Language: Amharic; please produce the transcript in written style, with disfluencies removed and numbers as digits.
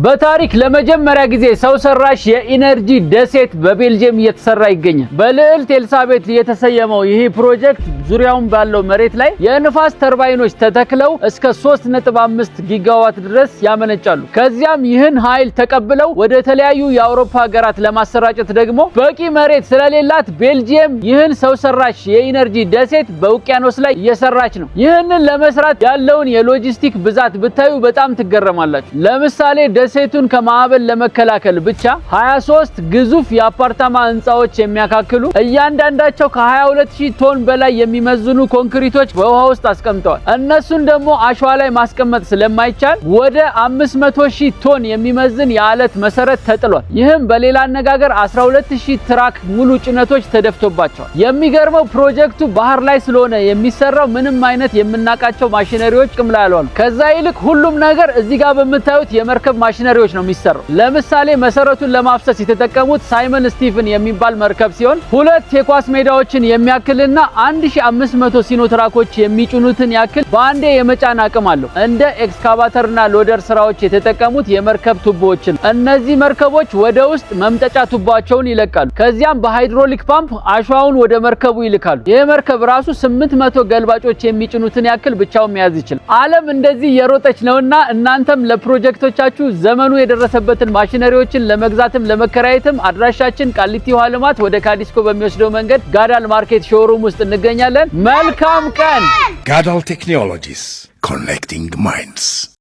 በታሪክ ለመጀመሪያ ጊዜ ሰው ሰራሽ የኢነርጂ ደሴት በቤልጂየም እየተሰራ ይገኛል። በልዕልት ኤልሳቤት የተሰየመው ይህ ፕሮጀክት ዙሪያውን ባለው መሬት ላይ የንፋስ ተርባይኖች ተተክለው እስከ 3.5 ጊጋዋት ድረስ ያመነጫሉ። ከዚያም ይህን ኃይል ተቀብለው ወደ ተለያዩ የአውሮፓ ሀገራት ለማሰራጨት ደግሞ በቂ መሬት ስለሌላት ቤልጂየም ይህን ሰው ሰራሽ የኢነርጂ ደሴት በውቅያኖስ ላይ እየሰራች ነው። ይህንን ለመስራት ያለውን የሎጂስቲክ ብዛት ብታዩ በጣም ትገረማላችሁ። ለምሳሌ ደሴቱን ከማዕበል ለመከላከል ብቻ 23 ግዙፍ የአፓርታማ ህንጻዎች የሚያካክሉ እያንዳንዳቸው ከ22000 ቶን በላይ የሚመዝኑ ኮንክሪቶች በውሃ ውስጥ አስቀምጠዋል። እነሱን ደግሞ አሸዋ ላይ ማስቀመጥ ስለማይቻል ወደ 500000 ቶን የሚመዝን የአለት መሰረት ተጥሏል። ይህም በሌላ አነጋገር 12000 ትራክ ሙሉ ጭነቶች ተደፍቶባቸዋል። የሚገርመው ፕሮጀክቱ ባህር ላይ ስለሆነ የሚሰራው ምንም አይነት የምናቃቸው ማሽነሪዎች ጥቅም ላይ አልዋሉም። ከዛ ይልቅ ሁሉም ነገር እዚህ ጋር በመታዩት የመርከብ ማሽነሪዎች ነው የሚሰራው። ለምሳሌ መሰረቱን ለማፍሰስ የተጠቀሙት ሳይመን ስቲፈን የሚባል መርከብ ሲሆን 2 የኳስ ሜዳዎችን የሚያክልና 1500 ሲኖትራኮች የሚጭኑትን ያክል በአንዴ የመጫን አቅም አለው። እንደ ኤክስካቫተርና ሎደር ስራዎች የተጠቀሙት የመርከብ ቱቦዎችን። እነዚህ መርከቦች ወደ ውስጥ መምጠጫ ቱቦአቸውን ይለቃሉ። ከዚያም በሃይድሮሊክ ፓምፕ አሸዋውን ወደ መርከቡ ይልካሉ። ይህ መርከብ ራሱ 800 ገልባጮች የሚጭኑትን ያክል ብቻውን መያዝ ይችላል። ዓለም እንደዚህ የሮጠች ነውና እናንተም ለፕሮጀክቶቻችሁ ዘመኑ የደረሰበትን ማሽነሪዎችን ለመግዛትም ለመከራየትም አድራሻችን ቃሊቲ ውሃ ልማት ወደ ካዲስኮ በሚወስደው መንገድ ጋዳል ማርኬት ሾሩም ውስጥ እንገኛለን። መልካም ቀን። ጋዳል ቴክኖሎጂስ ኮኔክቲንግ ማይንድስ